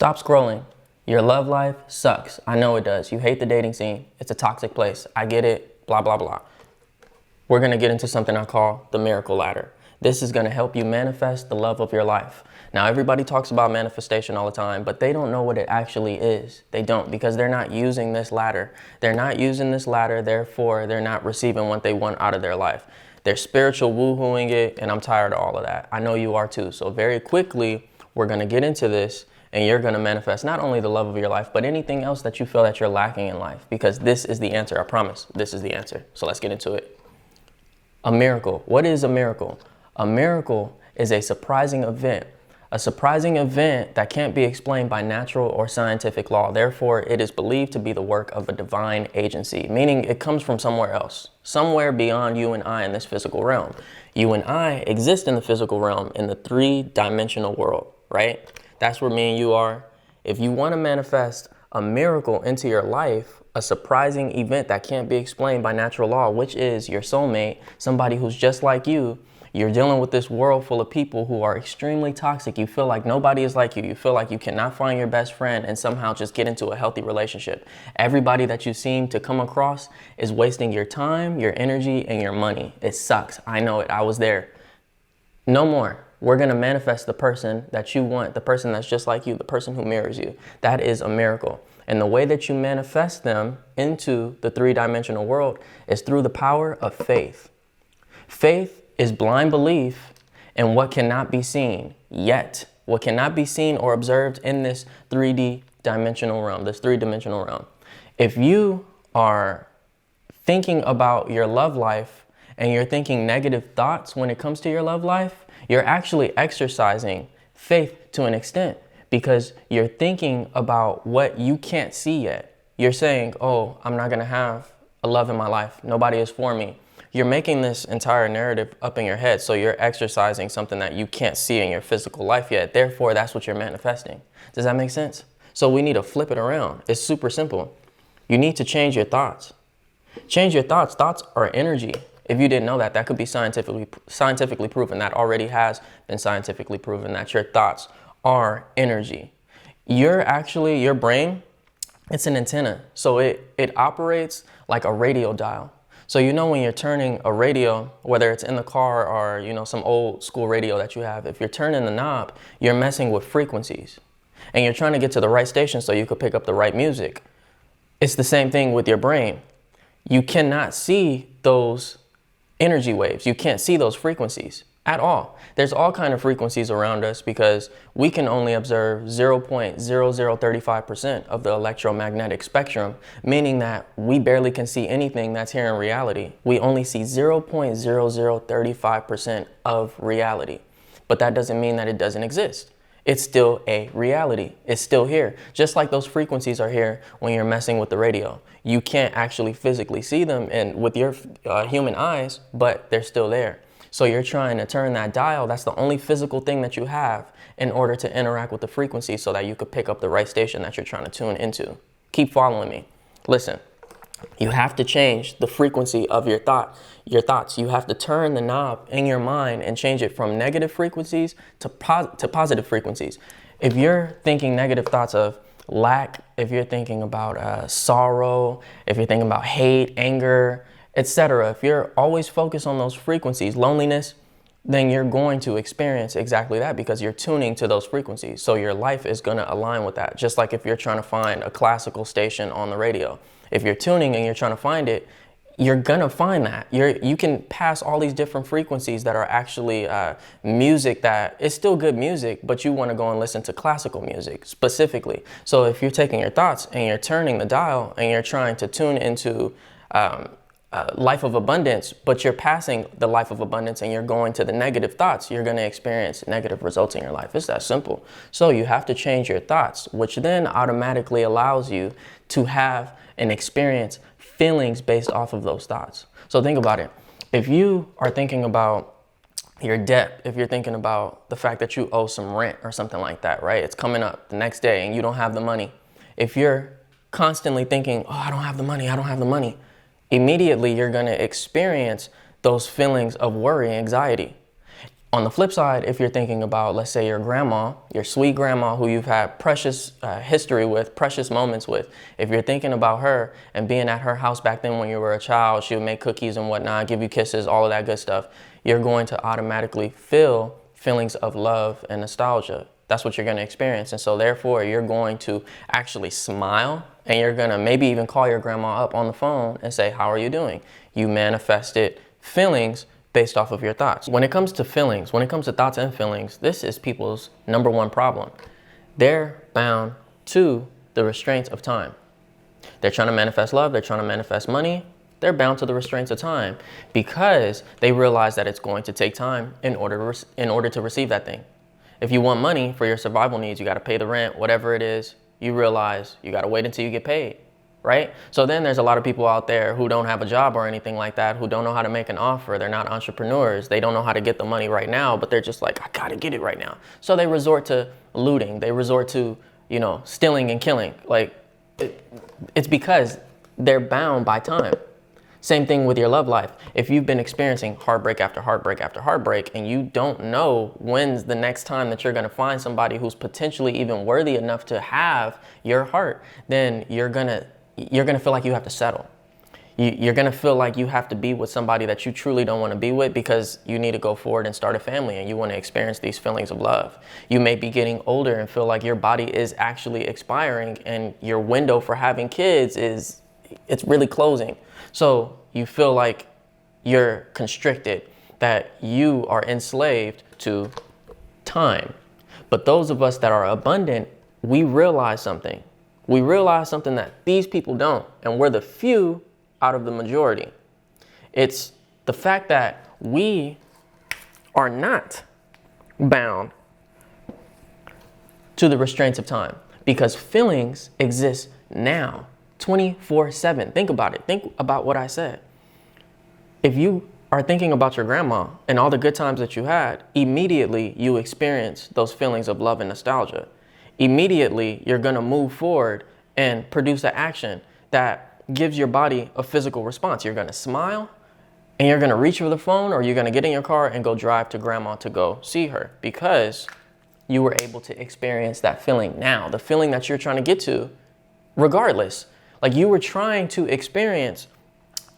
Stop scrolling. Your love life sucks. I know it does. You hate the dating scene. It's a toxic place. I get it. Blah, blah, blah. We're going to get into something I call the miracle ladder. This is going to help you manifest the love of your life. Now, everybody talks about manifestation all the time, but they don't know what it actually is. They don't, because they're not using this ladder. They're not using this ladder, therefore they're not receiving what they want out of their life. They're spiritual woohooing it, and I'm tired of all of that. I know you are too. So very quickly, we're going to get into this, and you're going to manifest not only the love of your life, but anything else that you feel that you're lacking in life, because this is the answer. I promise. This is the answer. So let's get into it. A miracle. What is a miracle? A miracle is a surprising event. A surprising event that can't be explained by natural or scientific law. Therefore, it is believed to be the work of a divine agency, meaning it comes from somewhere else, somewhere beyond you and I in this physical realm. You and I exist in the physical realm, in the three-dimensional world, right? That's where me and you are. If you want to manifest a miracle into your life, a surprising event that can't be explained by natural law, which is your soulmate, somebody who's just like you, you're dealing with this world full of people who are extremely toxic. You feel like nobody is like you. You feel like you cannot find your best friend and somehow just get into a healthy relationship. Everybody that you seem to come across is wasting your time, your energy, and your money. It sucks. I know it. I was there. No more. We're going to manifest the person that you want, the person that's just like you, the person who mirrors you. That is a miracle. And the way that you manifest them into the three-dimensional world is through the power of faith. Faith is blind belief in what cannot be seen yet, what cannot be seen or observed in this 3D dimensional realm, this three-dimensional realm. If you are thinking about your love life and you're thinking negative thoughts when it comes to your love life, you're actually exercising faith to an extent, because you're thinking about what you can't see yet. You're saying, oh, I'm not going to have a love in my life. Nobody is for me. You're making this entire narrative up in your head. So you're exercising something that you can't see in your physical life yet. Therefore, that's what you're manifesting. Does that make sense? So we need to flip it around. It's super simple. You need to change your thoughts. Change your thoughts. Thoughts are energy. If you didn't know that, that could be scientifically proven. That already has been scientifically proven, that your thoughts are energy. Your brain, it's an antenna. So it operates like a radio dial. So you know when you're turning a radio, whether it's in the car or some old school radio that you have, if you're turning the knob, you're messing with frequencies. And you're trying to get to the right station so you could pick up the right music. It's the same thing with your brain. You cannot see those energy waves. You can't see those frequencies at all. There's all kind of frequencies around us because we can only observe 0.0035% of the electromagnetic spectrum, meaning that we barely can see anything that's here in reality. We only see 0.0035% of reality. But that doesn't mean that it doesn't exist. It's still a reality. It's still here. Just like those frequencies are here when you're messing with the radio. You can't actually physically see them with your human eyes, but they're still there. So you're trying to turn that dial. That's the only physical thing that you have in order to interact with the frequency so that you could pick up the right station that you're trying to tune into. Keep following me. Listen, you have to change the frequency of your thoughts. You have to turn the knob in your mind and change it from negative frequencies to positive frequencies. If you're thinking negative thoughts of lack, if you're thinking about sorrow, if you're thinking about hate, anger, etc., if you're always focused on those frequencies, loneliness, then you're going to experience exactly that because you're tuning to those frequencies. So your life is going to align with that. Just like if you're trying to find a classical station on the radio. If you're tuning and you're trying to find it, you're going to find that. You can pass all these different frequencies that are actually music that is still good music, but you want to go and listen to classical music specifically. So if you're taking your thoughts and you're turning the dial and you're trying to tune into life of abundance, but you're passing the life of abundance and you're going to the negative thoughts, you're going to experience negative results in your life. It's that simple. So you have to change your thoughts, which then automatically allows you to have and experience feelings based off of those thoughts. So think about it. If you are thinking about your debt, if you're thinking about the fact that you owe some rent or something like that, right? It's coming up the next day and you don't have the money. If you're constantly thinking, oh, I don't have the money, immediately you're going to experience those feelings of worry and anxiety. On the flip side, if you're thinking about, let's say, your grandma, your sweet grandma who you've had precious history with, precious moments with, if you're thinking about her and being at her house back then when you were a child, she would make cookies and whatnot, give you kisses, all of that good stuff, you're going to automatically feel feelings of love and nostalgia. That's what you're going to experience. And so therefore, you're going to actually smile, and you're going to maybe even call your grandma up on the phone and say, how are you doing? You manifested feelings based off of your thoughts. When it comes to feelings, when it comes to thoughts and feelings, this is people's number one problem. They're bound to the restraints of time. They're trying to manifest love, they're trying to manifest money, they're bound to the restraints of time because they realize that it's going to take time in order to receive that thing. If you want money for your survival needs, you got to pay the rent, whatever it is, you realize you got to wait until you get paid. Right? So then there's a lot of people out there who don't have a job or anything like that, who don't know how to make an offer. They're not entrepreneurs. They don't know how to get the money right now, but they're just like, I gotta get it right now. So they resort to looting. They resort to, stealing and killing. Like, it's because they're bound by time. Same thing with your love life. If you've been experiencing heartbreak after heartbreak after heartbreak, and you don't know when's the next time that you're gonna find somebody who's potentially even worthy enough to have your heart, then you're gonna feel like you have to settle. You're gonna feel like you have to be with somebody that you truly don't want to be with because you need to go forward and start a family and you want to experience these feelings of love. You may be getting older and feel like your body is actually expiring and your window for having kids it's really closing. So you feel like you're constricted, that you are enslaved to time. But those of us that are abundant, we realize something. We realize something that these people don't, and we're the few out of the majority. It's the fact that we are not bound to the restraints of time because feelings exist now, 24/7. Think about it. Think about what I said. If you are thinking about your grandma and all the good times that you had, immediately you experience those feelings of love and nostalgia. Immediately, you're going to move forward and produce an action that gives your body a physical response. You're going to smile and you're going to reach for the phone, or you're going to get in your car and go drive to grandma to go see her because you were able to experience that feeling now, the feeling that you're trying to get to regardless. Like you were trying to experience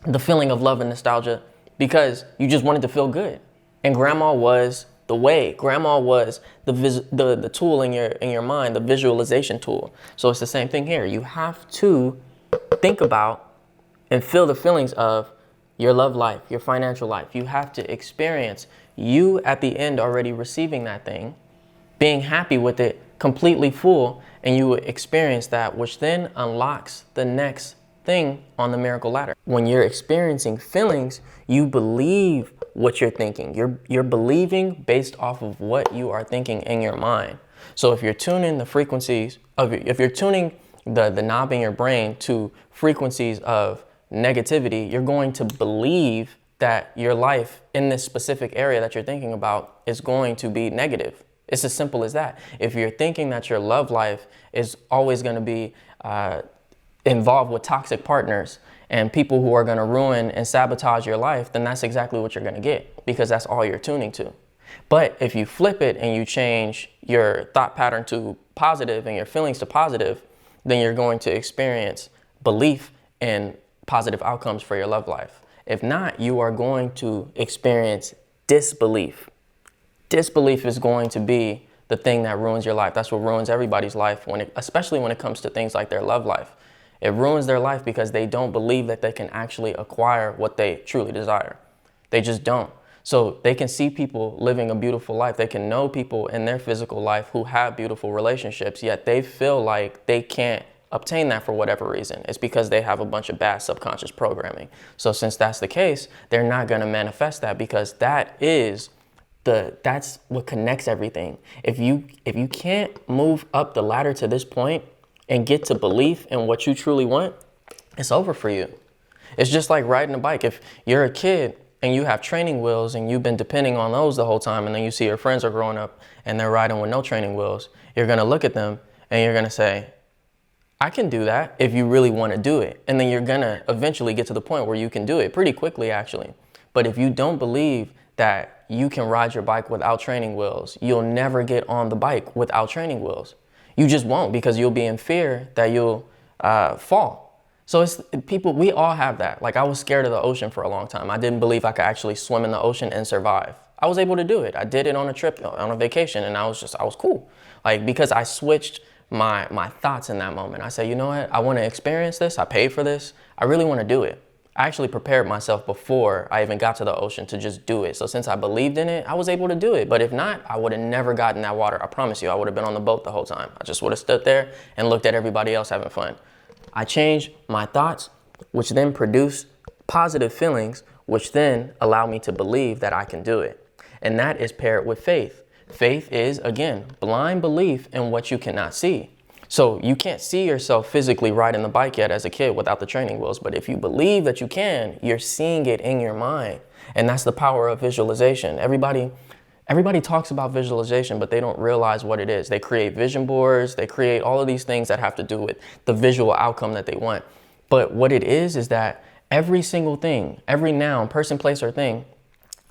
the feeling of love and nostalgia because you just wanted to feel good. And grandma was the way. Grandma was the tool in your mind, the visualization tool. So it's the same thing here. You have to think about and feel the feelings of your love life, your financial life. You have to experience you at the end already receiving that thing, being happy with it, completely full, and you will experience that, which then unlocks the next thing on the miracle ladder. When you're experiencing feelings, you believe what you're thinking. You're believing based off of what you are thinking in your mind. So if you're tuning the frequencies if you're tuning the knob in your brain to frequencies of negativity, you're going to believe that your life in this specific area that you're thinking about is going to be negative. It's as simple as that. If you're thinking that your love life is always going to be involved with toxic partners and people who are going to ruin and sabotage your life, then that's exactly what you're going to get because that's all you're tuning to. But if you flip it and you change your thought pattern to positive and your feelings to positive, then you're going to experience belief in positive outcomes for your love life. If not, you are going to experience disbelief. Disbelief is going to be the thing that ruins your life. That's what ruins everybody's life, especially when it comes to things like their love life. It ruins their life because they don't believe that they can actually acquire what they truly desire. They just don't. So they can see people living a beautiful life. They can know people in their physical life who have beautiful relationships, yet they feel like they can't obtain that for whatever reason. It's because they have a bunch of bad subconscious programming. So since that's the case, they're not going to manifest that because that's what connects everything. If you can't move up the ladder to this point and get to belief in what you truly want, it's over for you. It's just like riding a bike. If you're a kid and you have training wheels and you've been depending on those the whole time, and then you see your friends are growing up and they're riding with no training wheels, you're going to look at them and you're going to say, I can do that if you really want to do it. And then you're going to eventually get to the point where you can do it pretty quickly, actually. But if you don't believe that that you can ride your bike without training wheels, you'll never get on the bike without training wheels. You just won't, because you'll be in fear that you'll fall. So it's people, we all have that. Like, I was scared of the ocean for a long time. I didn't believe I could actually swim in the ocean and survive. I was able to do it. I did it on a trip, on a vacation, and I was cool. Like, because I switched my thoughts in that moment. I said, you know what? I want to experience this. I paid for this. I really want to do it. I actually prepared myself before I even got to the ocean to just do it. So since I believed in it, I was able to do it. But if not, I would have never gotten that water. I promise you, I would have been on the boat the whole time. I just would have stood there and looked at everybody else having fun. I changed my thoughts, which then produced positive feelings, which then allow me to believe that I can do it. And that is paired with faith. Faith is, again, blind belief in what you cannot see. So you can't see yourself physically riding the bike yet as a kid without the training wheels. But if you believe that you can, you're seeing it in your mind. And that's the power of visualization. Everybody talks about visualization, but they don't realize what it is. They create vision boards. They create all of these things that have to do with the visual outcome that they want. But what it is that every single thing, every noun, person, place, or thing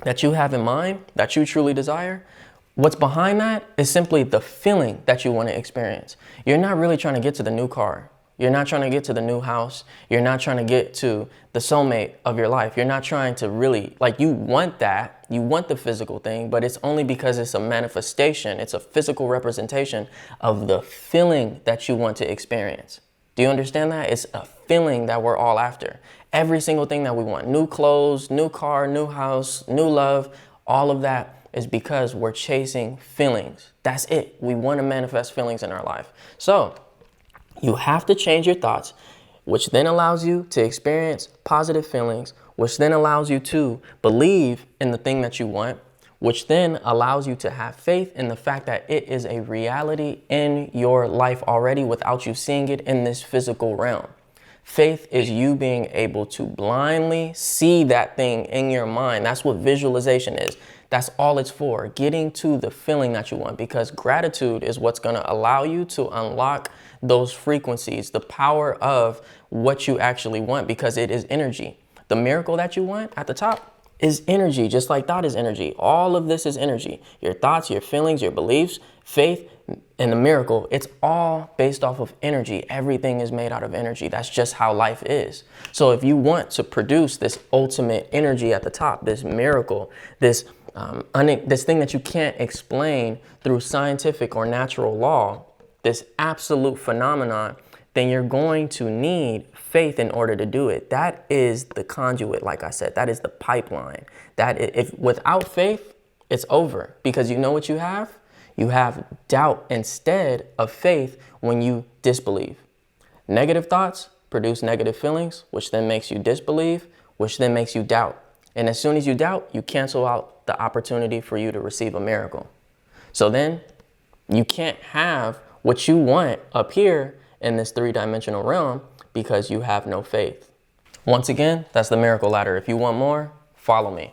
that you have in mind, that you truly desire, what's behind that is simply the feeling that you want to experience. You're not really trying to get to the new car. You're not trying to get to the new house. You're not trying to get to the soulmate of your life. You're not trying to really, like, you want that. You want the physical thing, but it's only because it's a manifestation. It's a physical representation of the feeling that you want to experience. Do you understand that? It's a feeling that we're all after. Every single thing that we want, new clothes, new car, new house, new love, all of that is because we're chasing feelings. That's it. We want to manifest feelings in our life. So you have to change your thoughts, which then allows you to experience positive feelings, which then allows you to believe in the thing that you want, which then allows you to have faith in the fact that it is a reality in your life already without you seeing it in this physical realm. Faith is you being able to blindly see that thing in your mind. That's what visualization is. That's all it's for, getting to the feeling that you want, because gratitude is what's going to allow you to unlock those frequencies, the power of what you actually want, because it is energy. The miracle that you want at the top is energy, just like thought is energy. All of this is energy. Your thoughts, your feelings, your beliefs, faith, and the miracle, it's all based off of energy. Everything is made out of energy. That's just how life is. So if you want to produce this ultimate energy at the top, this miracle, this thing that you can't explain through scientific or natural law, this absolute phenomenon, then you're going to need faith in order to do it. That is the conduit, like I said. That is the pipeline. If without faith, it's over, because you know what you have? You have doubt instead of faith when you disbelieve. Negative thoughts produce negative feelings, which then makes you disbelieve, which then makes you doubt. And as soon as you doubt, you cancel out the opportunity for you to receive a miracle. So then you can't have what you want up here in this three-dimensional realm because you have no faith. Once again, that's the miracle ladder. If you want more, follow me.